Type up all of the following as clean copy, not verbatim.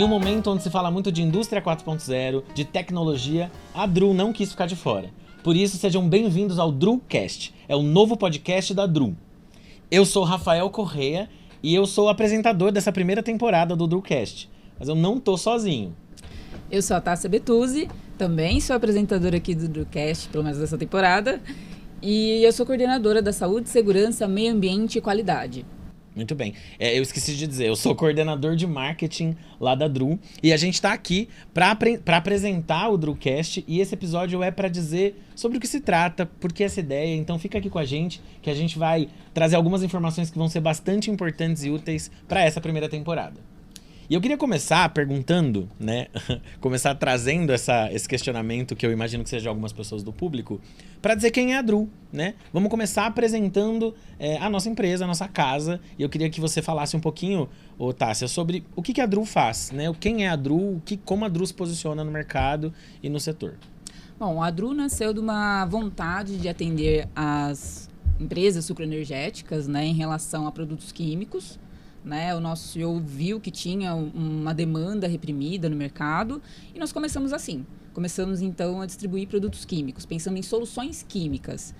Em um momento onde se fala muito de indústria 4.0, de tecnologia, a Dru não quis ficar de fora. Por isso, sejam bem-vindos ao DruCast, é o novo podcast da Dru. Eu sou Rafael Correia e eu sou o apresentador dessa primeira temporada do DruCast, mas eu não tô sozinho. Eu sou a Tássia Betuzzi, também sou apresentadora aqui do DruCast, pelo menos dessa temporada, e eu sou coordenadora da Saúde, Segurança, Meio Ambiente e Qualidade. Muito bem. Eu esqueci de dizer, eu sou coordenador de marketing lá da Dru e a gente tá aqui para apresentar o DruCast e esse episódio é para dizer sobre o que se trata, por que essa ideia, então fica aqui com a gente que a gente vai trazer algumas informações que vão ser bastante importantes e úteis para essa primeira temporada. E eu queria começar perguntando, né, começar trazendo esse questionamento que eu imagino que seja de algumas pessoas do público, para dizer quem é a Dru, né? Vamos começar apresentando a nossa empresa, a nossa casa, e eu queria que você falasse um pouquinho, Tássia, sobre o que a Dru faz, né? Quem é a Dru, como a Dru se posiciona no mercado e no setor. Bom, a Dru nasceu de uma vontade de atender as empresas sucroenergéticas, né, em relação a produtos químicos. Né, o nosso CEO viu que tinha uma demanda reprimida no mercado e nós começamos assim. Começamos, então, a distribuir produtos químicos, pensando em soluções químicas.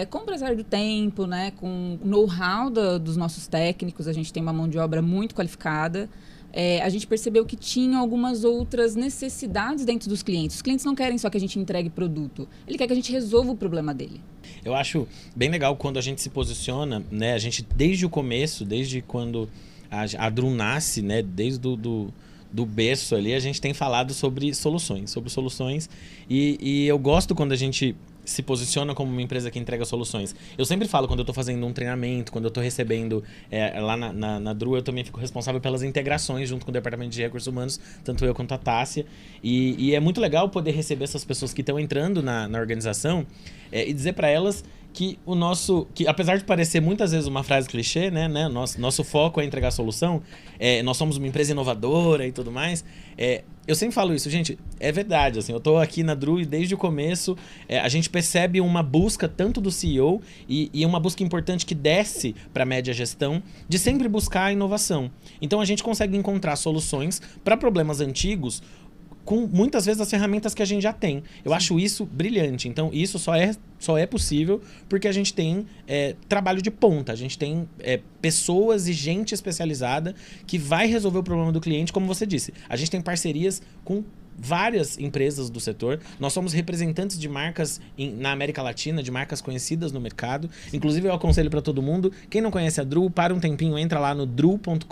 Com o passar do tempo, né, com o know-how dos nossos técnicos, a gente tem uma mão de obra muito qualificada. A gente percebeu que tinha algumas outras necessidades dentro dos clientes. Os clientes não querem só que a gente entregue produto, ele quer que a gente resolva o problema dele. Eu acho bem legal quando a gente se posiciona, né? A gente, desde o começo, desde quando a Dru nasce, né? Desde do berço ali, a gente tem falado sobre soluções. E eu gosto quando a gente se posiciona como uma empresa que entrega soluções. Eu sempre falo, quando eu estou fazendo um treinamento, quando eu estou recebendo lá na Dru, eu também fico responsável pelas integrações junto com o departamento de recursos humanos, tanto eu quanto a Tássia. E é muito legal poder receber essas pessoas que estão entrando na organização e dizer para elas que que apesar de parecer muitas vezes uma frase clichê, né, nosso foco é entregar solução, nós somos uma empresa inovadora e tudo mais, eu sempre falo isso, gente, é verdade, assim, eu tô aqui na Dru e desde o começo a gente percebe uma busca tanto do CEO e uma busca importante que desce para a média gestão de sempre buscar a inovação. Então a gente consegue encontrar soluções para problemas antigos com muitas vezes as ferramentas que a gente já tem. Eu acho isso brilhante. Então, isso só é possível porque a gente tem trabalho de ponta. A gente tem pessoas e gente especializada que vai resolver o problema do cliente, como você disse. A gente tem parcerias com várias empresas do setor. Nós somos representantes de marcas na América Latina, de marcas conhecidas no mercado. Inclusive, eu aconselho para todo mundo, quem não conhece a Dru, para um tempinho, entra lá no dru.com.br,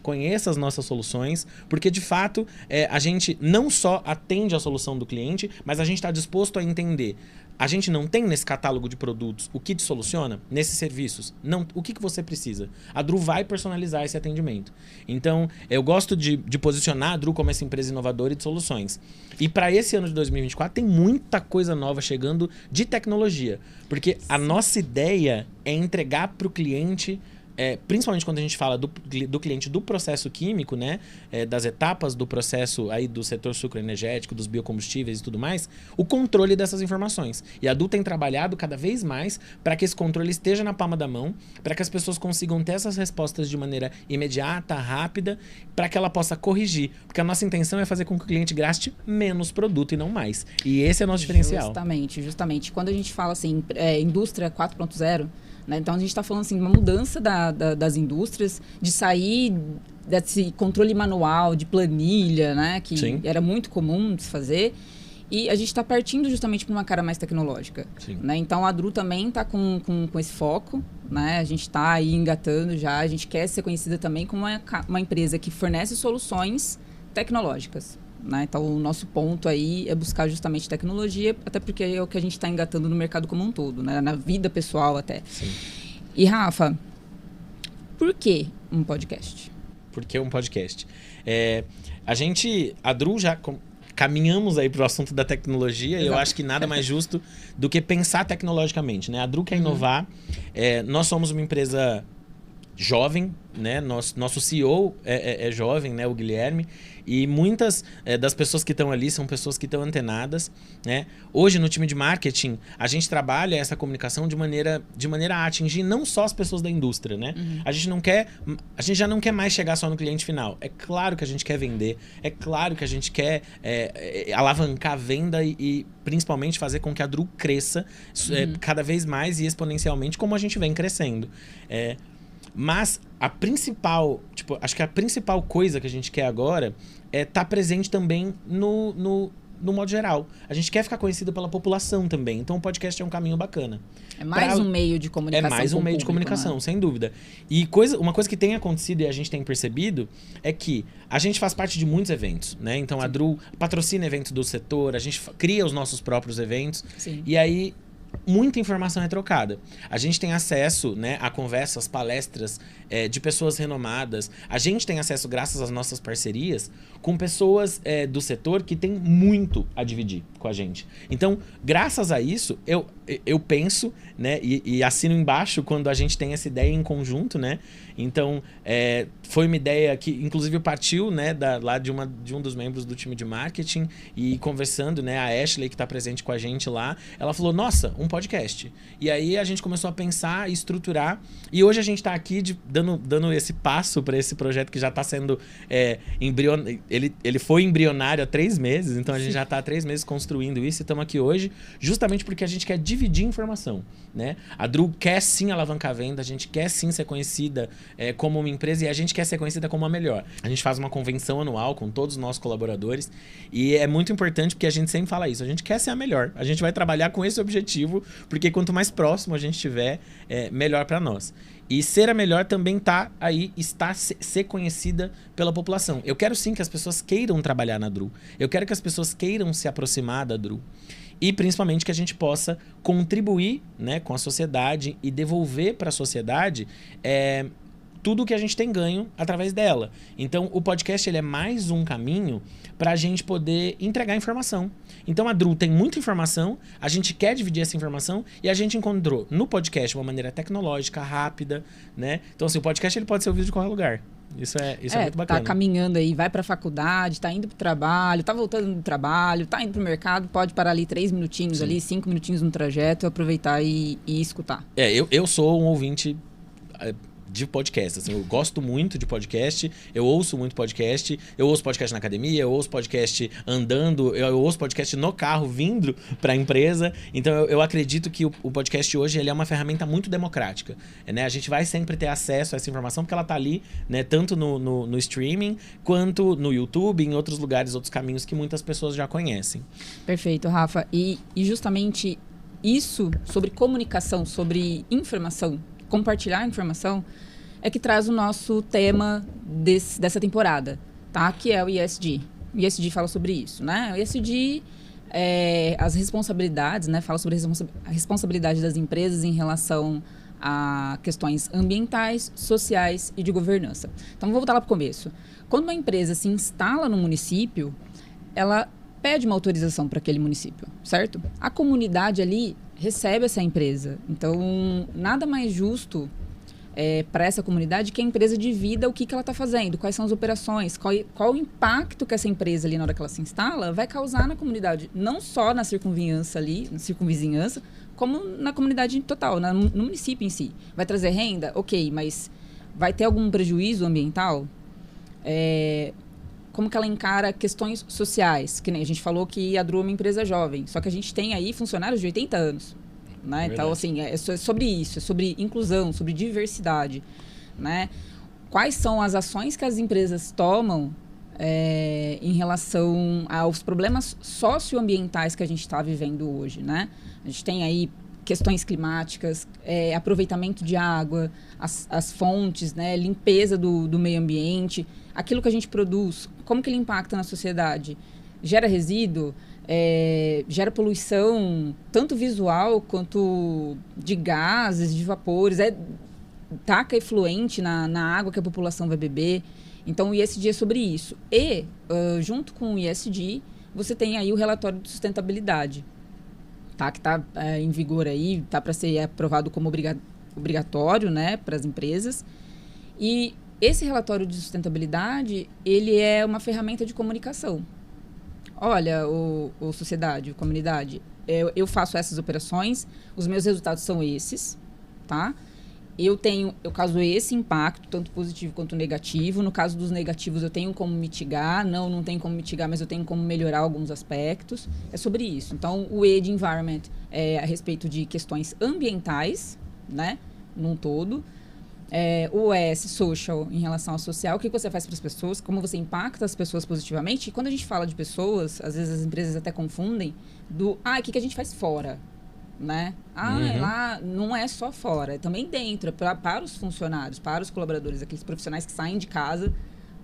conheça as nossas soluções, porque de fato a gente não só atende a solução do cliente, mas a gente está disposto a entender. A gente não tem nesse catálogo de produtos o que te soluciona nesses serviços. Não, o que você precisa? A Dru vai personalizar esse atendimento. Então, eu gosto de posicionar a Dru como essa empresa inovadora e de soluções. E para esse ano de 2024 tem muita coisa nova chegando de tecnologia. Porque a nossa ideia é entregar para o cliente, principalmente quando a gente fala do cliente do processo químico, né, das etapas do processo aí do setor sucroenergético, dos biocombustíveis e tudo mais, o controle dessas informações. E a Dru tem trabalhado cada vez mais para que esse controle esteja na palma da mão, para que as pessoas consigam ter essas respostas de maneira imediata, rápida, para que ela possa corrigir. Porque a nossa intenção é fazer com que o cliente gaste menos produto e não mais. E esse é o nosso diferencial. Justamente. Quando a gente fala assim, indústria 4.0, né? Então, a gente está falando assim, de uma mudança das indústrias, de sair desse controle manual, de planilha, né? Que Sim. Era muito comum de se fazer. E a gente está partindo justamente para uma cara mais tecnológica. Né? Então, a Dru também está com esse foco. Né? A gente está aí engatando já. A gente quer ser conhecida também como uma empresa que fornece soluções tecnológicas. Né? Então, o nosso ponto aí é buscar justamente tecnologia, até porque é o que a gente está engatando no mercado como um todo, né? Na vida pessoal até. Sim. E, Rafa, por que um podcast? Por que um podcast? A Dru já caminhamos aí para o assunto da tecnologia. Exato. E eu acho que nada mais justo do que pensar tecnologicamente. Né? A Dru quer inovar. Nós somos uma empresa jovem, né? Nosso CEO é jovem, né? O Guilherme. E muitas das pessoas que estão ali são pessoas que estão antenadas, né? Hoje, no time de marketing, a gente trabalha essa comunicação de maneira a atingir não só as pessoas da indústria, né? A gente já não quer mais chegar só no cliente final. É claro que a gente quer vender, é claro que a gente quer alavancar a venda e principalmente fazer com que a Dru cresça cada vez mais e exponencialmente como a gente vem crescendo. Mas acho que a principal coisa que a gente quer agora é estar presente também no modo geral. A gente quer ficar conhecido pela população também. Então o podcast é um caminho bacana. É mais um meio de comunicação. É mais um meio de comunicação, sem dúvida. E uma coisa que tem acontecido e a gente tem percebido é que a gente faz parte de muitos eventos, né? Então a Dru patrocina eventos do setor, a gente cria os nossos próprios eventos. Sim. E aí muita informação é trocada. A gente tem acesso, né, a conversas, palestras de pessoas renomadas. A gente tem acesso, graças às nossas parcerias, com pessoas do setor que tem muito a dividir com a gente. Então, graças a isso, eu penso, né, e assino embaixo quando a gente tem essa ideia em conjunto, né? Então, foi uma ideia que, inclusive, partiu, né, lá de um dos membros do time de marketing e conversando, né, a Ashley, que está presente com a gente lá, ela falou, nossa, um podcast. E aí a gente começou a pensar e estruturar. E hoje a gente está aqui dando esse passo para esse projeto que já está sendo ele foi embrionário há 3 meses, então a gente já está há 3 meses construindo isso e estamos aqui hoje justamente porque a gente quer dividir informação, né? A Dru quer sim alavancar a venda, a gente quer sim ser conhecida como uma empresa e a gente quer ser conhecida como a melhor. A gente faz uma convenção anual com todos os nossos colaboradores e é muito importante porque a gente sempre fala isso, a gente quer ser a melhor, a gente vai trabalhar com esse objetivo porque quanto mais próximo a gente estiver, melhor para nós. E ser a melhor também está ser conhecida pela população. Eu quero sim que as pessoas queiram trabalhar na Dru. Eu quero que as pessoas queiram se aproximar da Dru. E principalmente que a gente possa contribuir, né, com a sociedade e devolver para a sociedade tudo que a gente tem ganho através dela. Então, o podcast ele é mais um caminho para a gente poder entregar informação. Então, a Dru tem muita informação, a gente quer dividir essa informação e a gente encontrou no podcast uma maneira tecnológica, rápida, né? Então, assim, o podcast ele pode ser ouvido de qualquer lugar. Isso é muito bacana. Tá caminhando aí, vai pra faculdade, tá indo pro trabalho, tá voltando do trabalho, tá indo pro mercado, pode parar ali 3 minutinhos, sim, ali, 5 minutinhos no trajeto, aproveitar e escutar. Eu sou um ouvinte de podcast, assim, eu gosto muito de podcast, eu ouço muito podcast, eu ouço podcast na academia, eu ouço podcast andando, eu ouço podcast no carro vindo para a empresa, então eu acredito que o podcast hoje ele é uma ferramenta muito democrática, né? A gente vai sempre ter acesso a essa informação porque ela tá ali, né? Tanto no streaming, quanto no YouTube, em outros lugares, outros caminhos que muitas pessoas já conhecem. Perfeito, Rafa, e justamente isso sobre comunicação, sobre informação, compartilhar informação, é que traz o nosso tema dessa temporada, tá? Que é o ESG. O ESG fala sobre isso, né? O ESG as responsabilidades, né? Fala sobre a responsabilidade das empresas em relação a questões ambientais, sociais e de governança. Então, vamos voltar lá para o começo. Quando uma empresa se instala no município, ela pede uma autorização para aquele município, certo? A comunidade ali recebe essa empresa. Então, nada mais justo para essa comunidade que a empresa divida o que ela está fazendo, quais são as operações, qual o impacto que essa empresa ali, na hora que ela se instala, vai causar na comunidade. Não só na circunvizinhança, como na comunidade total, no município em si. Vai trazer renda? Ok, mas vai ter algum prejuízo ambiental? Como que ela encara questões sociais? Que nem a gente falou que a Dru é uma empresa jovem, só que a gente tem aí funcionários de 80 anos. Né? Então, assim, é sobre isso, é sobre inclusão, sobre diversidade. Né? Quais são as ações que as empresas tomam em relação aos problemas socioambientais que a gente está vivendo hoje? Né? A gente tem aí questões climáticas, aproveitamento de água, as fontes, né? Limpeza do meio ambiente, aquilo que a gente produz, como que ele impacta na sociedade? Gera resíduo? Gera poluição, tanto visual quanto de gases, de vapores, taca efluente na água que a população vai beber. Então, o ESG é sobre isso. E, junto com o ESG, você tem aí o relatório de sustentabilidade, tá? Que está em vigor aí, está para ser aprovado como obrigatório, né, para as empresas. E esse relatório de sustentabilidade, ele é uma ferramenta de comunicação. Olha, o sociedade, comunidade, eu faço essas operações, os meus resultados são esses, tá? Eu causo esse impacto, tanto positivo quanto negativo. No caso dos negativos, eu tenho como mitigar. Não tenho como mitigar, mas eu tenho como melhorar alguns aspectos. É sobre isso. Então, o E de Environment é a respeito de questões ambientais, né? Num todo. O S, Social, em relação ao social. O que você faz para as pessoas? Como você impacta as pessoas positivamente? E quando a gente fala de pessoas, às vezes as empresas até confundem o que a gente faz fora? Né? Lá não é só fora, é também dentro, é para os funcionários, para os colaboradores, aqueles profissionais que saem de casa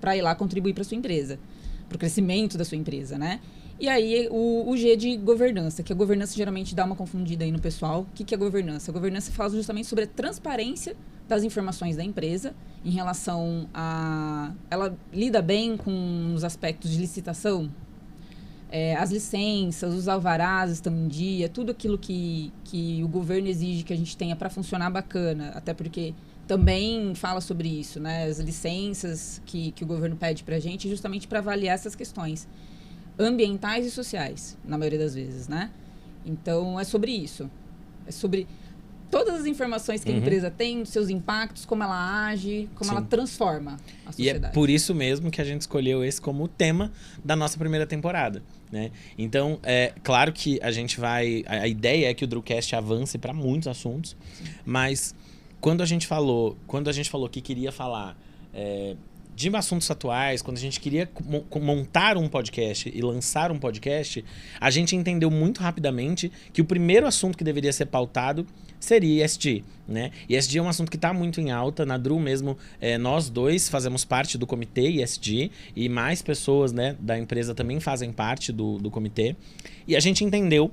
para ir lá contribuir para a sua empresa, para o crescimento da sua empresa, né? E aí o G de governança, que a governança geralmente dá uma confundida aí no pessoal. O que é governança? A governança fala justamente sobre a transparência das informações da empresa em relação a... Ela lida bem com os aspectos de licitação, as licenças, os alvarás estão em dia, tudo aquilo que o governo exige que a gente tenha para funcionar bacana, até porque também fala sobre isso, né? As licenças que o governo pede para a gente justamente para avaliar essas questões ambientais e sociais, na maioria das vezes, né? Então, é sobre isso. É sobre todas as informações que a empresa tem, seus impactos, como ela age, como ela transforma a sociedade. E é por isso mesmo que a gente escolheu esse como o tema da nossa primeira temporada, né? Então, é claro que a gente vai... A ideia é que o Drucast avance para muitos assuntos, mas quando a gente falou que queria falar de assuntos atuais, quando a gente queria montar um podcast e lançar um podcast, a gente entendeu muito rapidamente que o primeiro assunto que deveria ser pautado seria ESG, né? E ESG é um assunto que está muito em alta. Na Dru mesmo, nós dois fazemos parte do comitê ESG e mais pessoas, né, da empresa também fazem parte do comitê. E a gente entendeu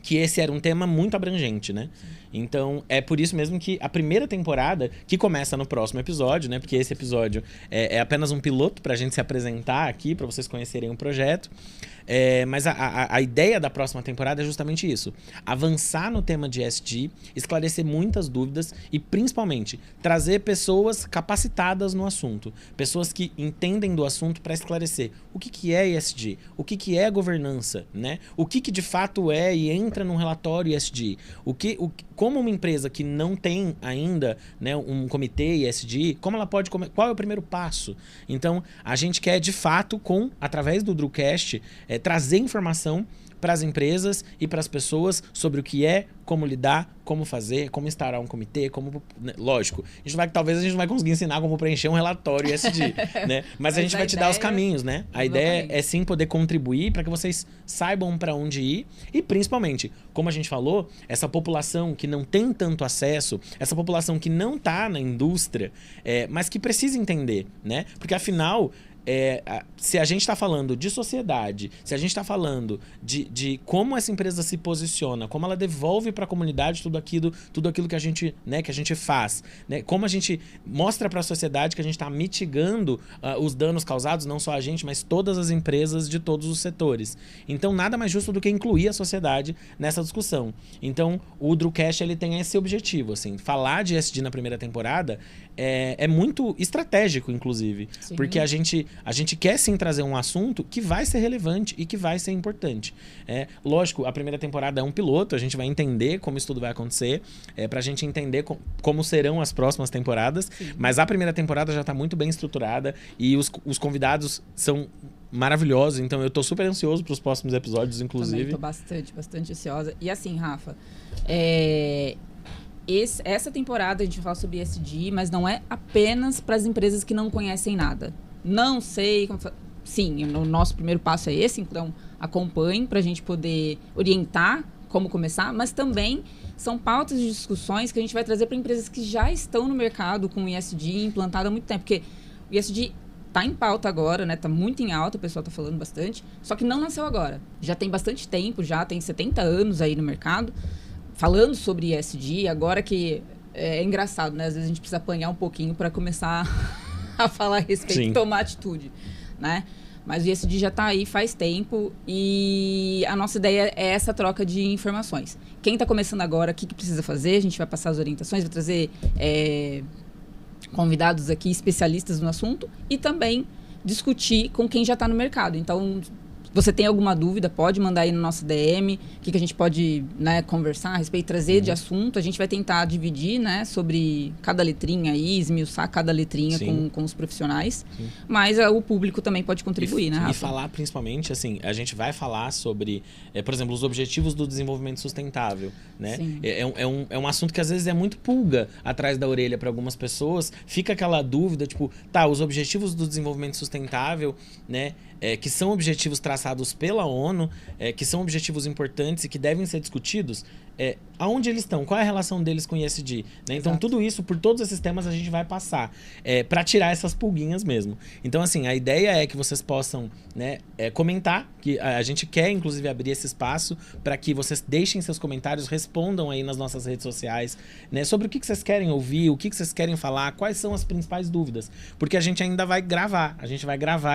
que esse era um tema muito abrangente, né? Então, é por isso mesmo que a primeira temporada, que começa no próximo episódio, né? Porque esse episódio é apenas um piloto para a gente se apresentar aqui, para vocês conhecerem o projeto. Mas a ideia da próxima temporada é justamente isso. Avançar no tema de ESG, esclarecer muitas dúvidas e, principalmente, trazer pessoas capacitadas no assunto. Pessoas que entendem do assunto para esclarecer o que é ESG, o que é governança, né? O que de fato é e entra num relatório ESG. Como uma empresa que não tem ainda, né, um comitê ESG, como ela pode... Qual é o primeiro passo? Então, a gente quer, de fato, através do Drucast, trazer informação para as empresas e para as pessoas sobre o que é, como lidar, como fazer, como instaurar um comitê, lógico, talvez a gente não vai conseguir ensinar como preencher um relatório ESG, né? Mas a gente vai te dar os caminhos, né? A ideia é sim poder contribuir para que vocês saibam para onde ir e, principalmente, como a gente falou, essa população que não tem tanto acesso, essa população que não está na indústria, mas que precisa entender, né? Porque, afinal... se a gente está falando de sociedade, se a gente está falando de como essa empresa se posiciona, como ela devolve para a comunidade tudo aquilo que a gente, né, que a gente faz, né, como a gente mostra para a sociedade que a gente está mitigando os danos causados, não só a gente, mas todas as empresas de todos os setores. Então, nada mais justo do que incluir a sociedade nessa discussão. Então, o Drucast, ele tem esse objetivo, assim, falar de ESG na primeira temporada é muito estratégico, inclusive, sim, porque a gente quer sim trazer um assunto que vai ser relevante e que vai ser importante. Lógico, a primeira temporada é um piloto, a gente vai entender como isso tudo vai acontecer, pra gente entender como serão as próximas temporadas, sim, mas a primeira temporada já está muito bem estruturada e os convidados são maravilhosos, então eu tô super ansioso para os próximos episódios, inclusive. Também tô bastante ansiosa. E assim, Rafa, essa temporada a gente vai falar sobre ESG, mas não é apenas para as empresas que não conhecem nada. Não sei como... Sim, o nosso primeiro passo é esse, então acompanhe para a gente poder orientar como começar, mas também são pautas de discussões que a gente vai trazer para empresas que já estão no mercado com o ESG implantado há muito tempo, porque o ESG está em pauta agora, né? Está muito em alta, o pessoal está falando bastante, só que não nasceu agora. Já tem bastante tempo, já tem 70 anos aí no mercado, falando sobre ESG, agora que é engraçado, né? Às vezes a gente precisa apanhar um pouquinho para começar a falar a respeito e tomar atitude, né? Mas o ESG já está aí faz tempo e a nossa ideia é essa troca de informações. Quem está começando agora, o que precisa fazer? A gente vai passar as orientações, vai trazer convidados aqui, especialistas no assunto, e também discutir com quem já está no mercado. Então, você tem alguma dúvida, pode mandar aí no nosso DM, o que a gente pode, né, conversar a respeito, trazer de assunto. A gente vai tentar dividir, né, sobre cada letrinha aí, esmiuçar cada letrinha com os profissionais. Sim. Mas o público também pode contribuir, né, Rafa? E falar principalmente, assim, a gente vai falar sobre, por exemplo, os objetivos do desenvolvimento sustentável, né? É um assunto que às vezes é muito pulga atrás da orelha para algumas pessoas. Fica aquela dúvida, tipo, tá, os objetivos do desenvolvimento sustentável, né, que são objetivos traçados pela ONU, que são objetivos importantes e que devem ser discutidos, aonde eles estão? Qual é a relação deles com o ISD? Né? Então, tudo isso, por todos esses temas, a gente vai passar para tirar essas pulguinhas mesmo. Então, assim, a ideia é que vocês possam, né, comentar, que a gente quer, inclusive, abrir esse espaço para que vocês deixem seus comentários, respondam aí nas nossas redes sociais, né, sobre o que vocês querem ouvir, o que vocês querem falar, quais são as principais dúvidas. Porque a gente ainda vai gravar,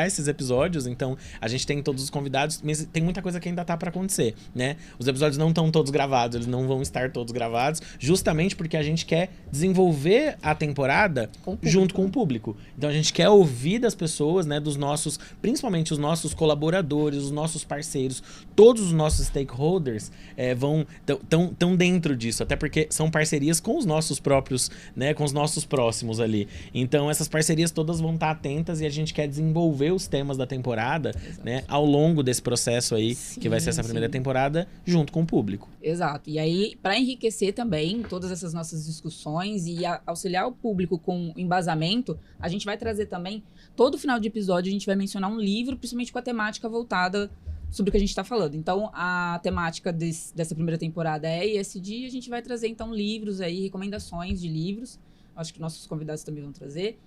esses episódios, então a gente tem todos os convidados, mas tem muita coisa que ainda tá para acontecer, né? Os episódios não estão todos gravados, eles não vão estar todos gravados, justamente porque a gente quer desenvolver a temporada junto com o público. Então a gente quer ouvir das pessoas, né, dos nossos, principalmente os nossos colaboradores, os nossos parceiros, todos os nossos stakeholders estão dentro disso, até porque são parcerias com os nossos próprios, né, com os nossos próximos ali. Então essas parcerias todas vão estar atentas e a gente quer desenvolver os temas da temporada, né, ao longo desse processo aí, que vai ser essa primeira temporada, junto com o público. Exato. E aí, para enriquecer também todas essas nossas discussões e auxiliar o público com embasamento, a gente vai trazer também, todo final de episódio, a gente vai mencionar um livro, principalmente com a temática voltada sobre o que a gente está falando. Então, a temática dessa primeira temporada é ESG, a gente vai trazer, então, livros aí, recomendações de livros. Acho que nossos convidados também vão trazer.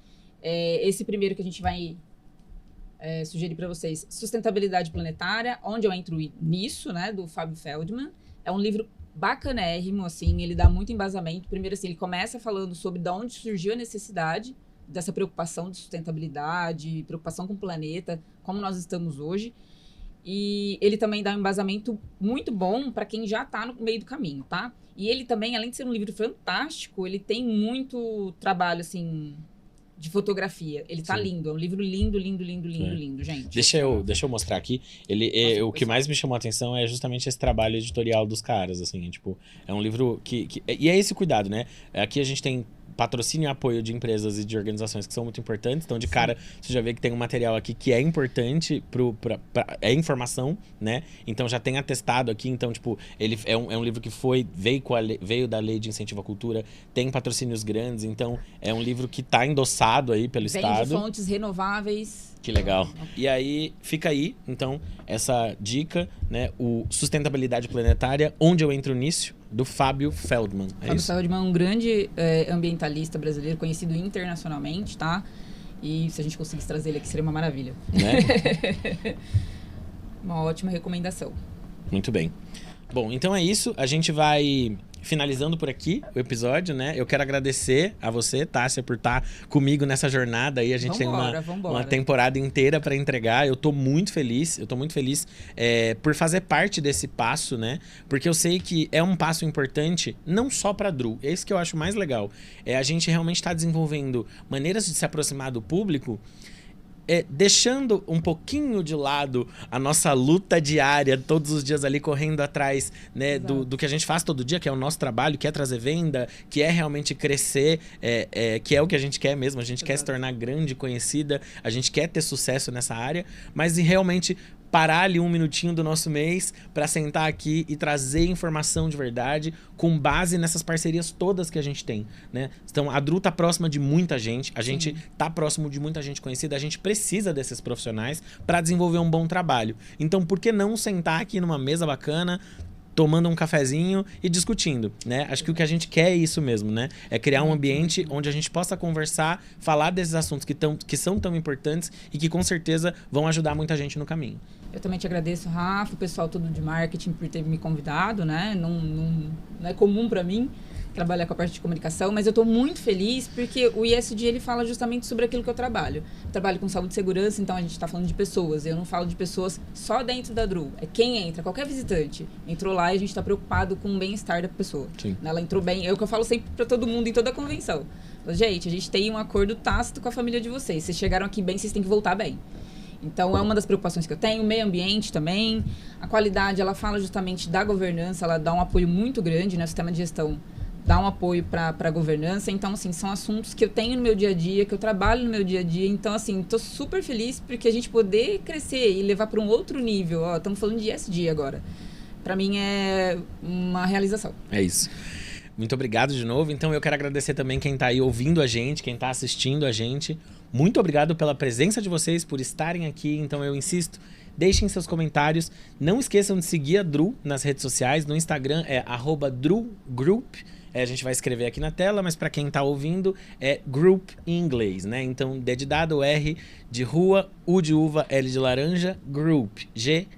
Esse primeiro que a gente vai sugerir para vocês, Sustentabilidade Planetária, onde eu entro nisso, né, do Fábio Feldman. É um livro bacanérrimo, assim, ele dá muito embasamento. Primeiro, assim, ele começa falando sobre de onde surgiu a necessidade dessa preocupação de sustentabilidade, preocupação com o planeta, como nós estamos hoje. E ele também dá um embasamento muito bom para quem já está no meio do caminho, tá? E ele também, além de ser um livro fantástico, ele tem muito trabalho, assim, de fotografia. Ele tá lindo, é um livro lindo, gente. Deixa eu mostrar aqui. O que mais me chamou a atenção é justamente esse trabalho editorial dos caras, assim, tipo, é um livro e é esse cuidado, né? Aqui a gente tem patrocínio e apoio de empresas e de organizações que são muito importantes. Então, de cara, você já vê que tem um material aqui que é importante é informação, né? Então, já tem atestado aqui. Então, tipo, ele é um livro que veio da Lei de Incentivo à Cultura, tem patrocínios grandes. Então, é um livro que tá endossado aí pelo Estado. Vem de fontes renováveis. Que legal. E aí, fica aí, então, essa dica, né? O Sustentabilidade Planetária, onde eu entro nisso, do Fábio Feldman. Fábio Feldman é um grande ambientalista brasileiro, conhecido internacionalmente, tá? E se a gente conseguisse trazer ele aqui, seria uma maravilha. Né? Uma ótima recomendação. Muito bem. Bom, então é isso. A gente vai finalizando por aqui o episódio, né? Eu quero agradecer a você, Tássia, por estar comigo nessa jornada aí. A gente tem uma temporada inteira para entregar. Eu tô muito feliz. Por fazer parte desse passo, né? Porque eu sei que é um passo importante, não só para a Dru. É isso que eu acho mais legal. A gente realmente está desenvolvendo maneiras de se aproximar do público, deixando um pouquinho de lado a nossa luta diária, todos os dias ali correndo atrás, né, do que a gente faz todo dia, que é o nosso trabalho, que é trazer venda, que é realmente crescer, que é o que a gente quer mesmo, a gente quer se tornar grande, conhecida, a gente quer ter sucesso nessa área, mas realmente parar ali um minutinho do nosso mês para sentar aqui e trazer informação de verdade com base nessas parcerias todas que a gente tem, né? Então, a Dru tá próxima de muita gente, a gente tá próximo de muita gente conhecida, a gente precisa desses profissionais para desenvolver um bom trabalho. Então, por que não sentar aqui numa mesa bacana, tomando um cafezinho e discutindo, né? Acho que o que a gente quer é isso mesmo, né? É criar um ambiente onde a gente possa conversar, falar desses assuntos que são tão importantes e que com certeza vão ajudar muita gente no caminho. Eu também te agradeço, Rafa, o pessoal todo de marketing por ter me convidado, né? Não é comum para mim trabalhar com a parte de comunicação, mas eu estou muito feliz porque o ESG ele fala justamente sobre aquilo que eu trabalho. Eu trabalho com saúde e segurança, então a gente está falando de pessoas. Eu não falo de pessoas só dentro da Dru. É quem entra, qualquer visitante. Entrou lá e a gente está preocupado com o bem-estar da pessoa. Sim. Ela entrou bem, é o que eu falo sempre para todo mundo em toda a convenção. Gente, a gente tem um acordo tácito com a família de vocês. Vocês chegaram aqui bem, vocês têm que voltar bem. Então, é uma das preocupações que eu tenho. O meio ambiente também. A qualidade, ela fala justamente da governança, ela dá um apoio muito grande, né? O sistema de gestão dá um apoio para a governança. Então, assim, são assuntos que eu tenho no meu dia a dia, que eu trabalho no meu dia a dia. Então, assim, estou super feliz porque a gente poder crescer e levar para um outro nível. Ó, estamos falando de ESG agora. Para mim, é uma realização. É isso. Muito obrigado de novo. Então, eu quero agradecer também quem está aí ouvindo a gente, quem está assistindo a gente. Muito obrigado pela presença de vocês, por estarem aqui. Então, eu insisto, deixem seus comentários. Não esqueçam de seguir a Dru nas redes sociais. No Instagram é @drugroup. A gente vai escrever aqui na tela, mas para quem está ouvindo é group em inglês, né? Então, D de dado, R de rua, U de uva, L de laranja, group, G-R-O-U-P.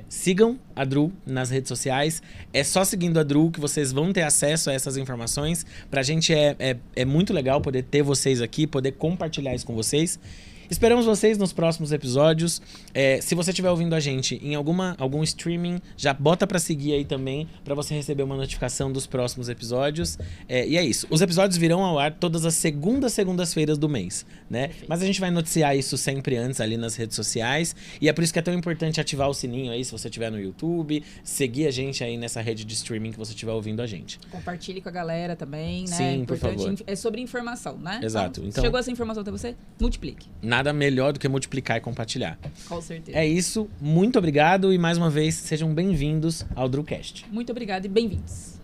Sigam a Dru nas redes sociais. É só seguindo a Dru que vocês vão ter acesso a essas informações. Pra gente é muito legal poder ter vocês aqui, poder compartilhar isso com vocês. Esperamos vocês nos próximos episódios. Se você estiver ouvindo a gente em algum streaming, já bota pra seguir aí também, pra você receber uma notificação dos próximos episódios. E é isso. Os episódios virão ao ar todas as segundas-feiras do mês, né? Mas a gente vai noticiar isso sempre antes ali nas redes sociais. E é por isso que é tão importante ativar o sininho aí, se você estiver no YouTube, seguir a gente aí nessa rede de streaming que você estiver ouvindo a gente. Compartilhe com a galera também, né? Sim, por favor. É sobre informação, né? Exato. Então, chegou essa informação até você? Multiplique. Nada melhor do que multiplicar e compartilhar. Com certeza. É isso. Muito obrigado e mais uma vez sejam bem-vindos ao Drucast. Muito obrigada e bem-vindos.